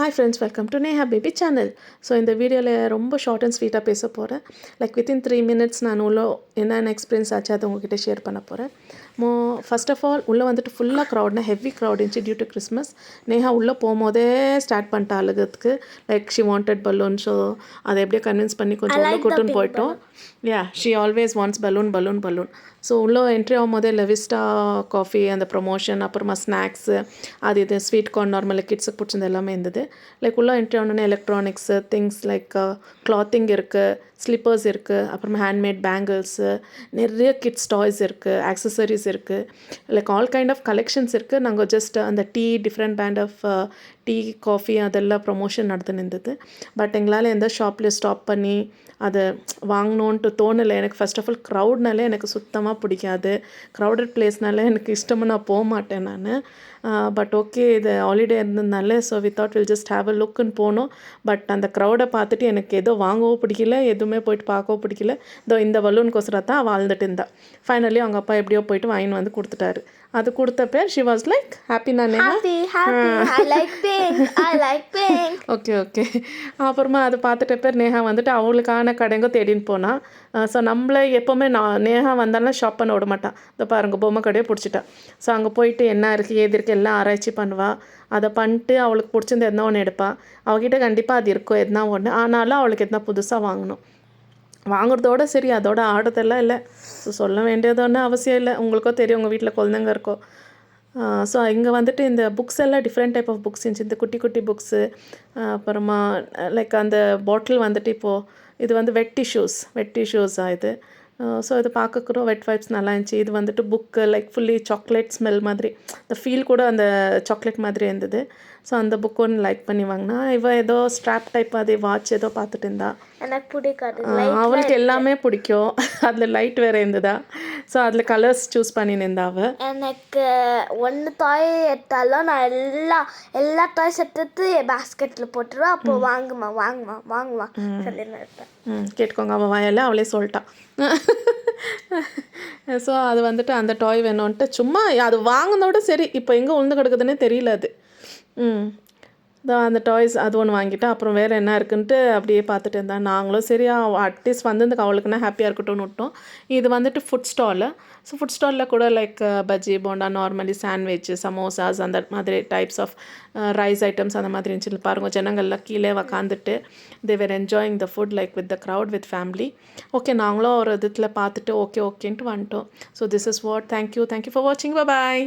Hi friends, welcome to Neha baby channel. So இந்த வீடியோவில் ரொம்ப ஷார்ட் அண்ட் ஸ்வீட்டாக பேச போகிறேன். லைக் வித்தின் 3 minutes நான் என்னென்ன எக்ஸ்பீரியன்ஸ் ஆச்சு அதை உங்ககிட்ட ஷேர் பண்ண போகிறேன். ஃபர்ஸ்ட் ஆஃப் ஆல் உள்ளே வந்துட்டு ஃபுல்லாக க்ரௌட்னா ஹெவி க்ரௌட் இருந்துச்சு டியூ டு கிறிஸ்மஸ். நேஹா உள்ளே போகும்போதே ஸ்டார்ட் பண்ணிட்டா அழுகிறதுக்கு. Like she wanted balloon. So அதை எப்படியோ கன்வின்ஸ் பண்ணி கொஞ்சம் உள்ளே கூட்டுன்னு போயிட்டோம். She always wants balloon. So உள்ளே என்ட்ரி ஆகும்போதே லெவிஸ்டா காஃபி, அந்த ப்ரொமோஷன், அப்புறமா ஸ்நாக்ஸு, அது இது ஸ்வீட் கார்ன், நார்மலாக கிட்ஸுக்கு பிடிச்சது எல்லாமே இருந்தது. லைக் உள்ளே என்ட்ரி ஆனோடனே எலக்ட்ரானிக்ஸு திங்ஸ் லைக் கிளாத்திங் இருக்குது, ஸ்லிப்பர்ஸ் இருக்குது, அப்புறமா ஹேண்ட்மேட் பேங்கிள்ஸு, நிறைய கிட்ஸ் டாய்ஸ் இருக்குது, ஆக்சசரிஸ் இருக்குது, like all kind of collections இருக்குது. நாங்கள் ஜஸ்ட் அந்த different brand of tea, coffee அதெல்லாம் ப்ரொமோஷன் நடந்துன்னு இருந்தது. பட் எங்களால் எந்த ஷாப்லேயும் ஸ்டாப் பண்ணி அதை வாங்கணுன்ட்டு தோணலை. எனக்கு ஃபர்ஸ்ட் ஆஃப் ஆல் க்ரௌட்னாலே எனக்கு சுத்தமாக பிடிக்காது. க்ரௌடட் பிளேஸ்னாலே எனக்கு இஷ்டமாக நான் போக மாட்டேன் நான். பட் ஓகே, இது ஹாலிடே இருந்ததுனால so we thought will just have a லுக்குன்னு போனோம். பட் அந்த க்ரௌடை பார்த்துட்டு எனக்கு எதோ வாங்கவும் பிடிக்கல, எதுவுமே போயிட்டு பார்க்கவும் பிடிக்கல. இதோ இந்த பலூனுக்கோசரம் தான் வாழ்ந்துட்டு இருந்தா. ஃபைனலி அவங்க அப்பா எப்படியோ போயிட்டு வாங்கின்னு வந்து கொடுத்துட்டாரு. அது கொடுத்த பேர் ஷி வாஸ் லைக் ஹாப்பி. நான் ஓகே. அப்புறமா அதை பார்த்துட்ட பேர் நேஹா வந்துட்டு அவளுக்கான கடைங்க தேடின்னு போனான். ஸோ நம்மளை எப்போவுமே நேஹா வந்தாலும் ஷாப் பண்ண விட மாட்டான். இதை பாருங்க, பொம்மை கடையை பிடிச்சிட்டா. ஸோ அங்கே போயிட்டு என்ன இருக்குது ஏது இருக்குது எல்லாம் ஆராய்ச்சி பண்ணுவாள். அதை பண்ணிட்டு அவளுக்கு பிடிச்சிருந்து எதனா ஒன்று எடுப்பாள். அவகிட்ட கண்டிப்பாக அது இருக்கும் எதனா ஒன்று. ஆனாலும் அவளுக்கு எதனா புதுசாக வாங்கணும். வாங்குறதோட சரி, அதோட ஆடுறதெல்லாம் இல்லை. ஸோ சொல்ல வேண்டியது ஒன்றும் அவசியம் இல்லை. உங்களுக்கோ தெரியும், உங்கள் வீட்டில் குழந்தைங்க இருக்கோ. ஸோ இங்கே வந்துட்டு இந்த புக்ஸ் எல்லாம் டிஃப்ரெண்ட் டைப் ஆஃப் புக்ஸ் இருந்துச்சு. இந்த குட்டி புக்ஸு, அப்புறமா லைக் அந்த பாட்டில் வந்துட்டு இப்போது இது வந்து வெட் டிஷ்யூஸாக இது. ஸோ இது பார்க்கக்கூட வெட் வைப்ஸ் நல்லா இருந்துச்சு. இது வந்துட்டு book like fully chocolate smell மாதிரி, இந்த ஃபீல் கூட அந்த சாக்லேட் மாதிரி இருந்தது. ஸோ அந்த புக் ஒன்று லைக் பண்ணி வாங்கினா. இவள் ஏதோ ஸ்ட்ராப் டைப் அதே வாட்ச் ஏதோ பார்த்துட்டு இருந்தா. எனக்கு பிடிக்காது. அவளுக்கு எல்லாமே பிடிக்கும். அதில் லைட் வேறு இருந்ததா. ஸோ அதில் கலர்ஸ் சூஸ் பண்ணின்னு இருந்தா அவள். எனக்கு ஒன்று டாய் எடுத்தாலும் நான் எல்லா டாய்ஸ் எடுத்து என் பேஸ்கெட்டில் போட்டுருவேன். அப்போ வாங்குமா சொல்லி இருப்பேன். கேட்டுக்கோங்க, அவள் வாயெல்லாம் அவளே சொல்லிட்டான். ஸோ அது வந்துட்டு அந்த டாய் வேணும்ன்ட்டு சும்மா அது வாங்கினோட சரி, இப்போ எங்கே உழுந்து கிடக்குதுன்னே தெரியல அது. அந்த டாய்ஸ் அது ஒன்று வாங்கிட்டா. அப்புறம் வேறு என்ன இருக்குன்ட்டு அப்படியே பார்த்துட்டு இருந்தான். நாங்களும் சரி அட்லீஸ்ட் வந்ததுக்கு அவளுக்குன்னா ஹாப்பியாக இருக்கட்டும்னு விட்டோம். இது வந்துட்டு ஃபுட் ஸ்டாலு. ஸோ ஃபுட் ஸ்டாலில் கூட like bajji, bonda, normally sandwich, samosas, அந்த மாதிரி டைப்ஸ் ஆஃப் ரைஸ் ஐட்டம்ஸ் அந்த மாதிரி இருந்துச்சு. பாருங்கள், ஜனங்கள்லாம் கீழே உக்காந்துட்டு they were enjoying the food like with the crowd with family. Okay, நாங்களும் ஒரு இதில் பார்த்துட்டு ஓகேன்ட்டு வந்துட்டோம். So this is what. Thank you for வாட்சிங். பாய்.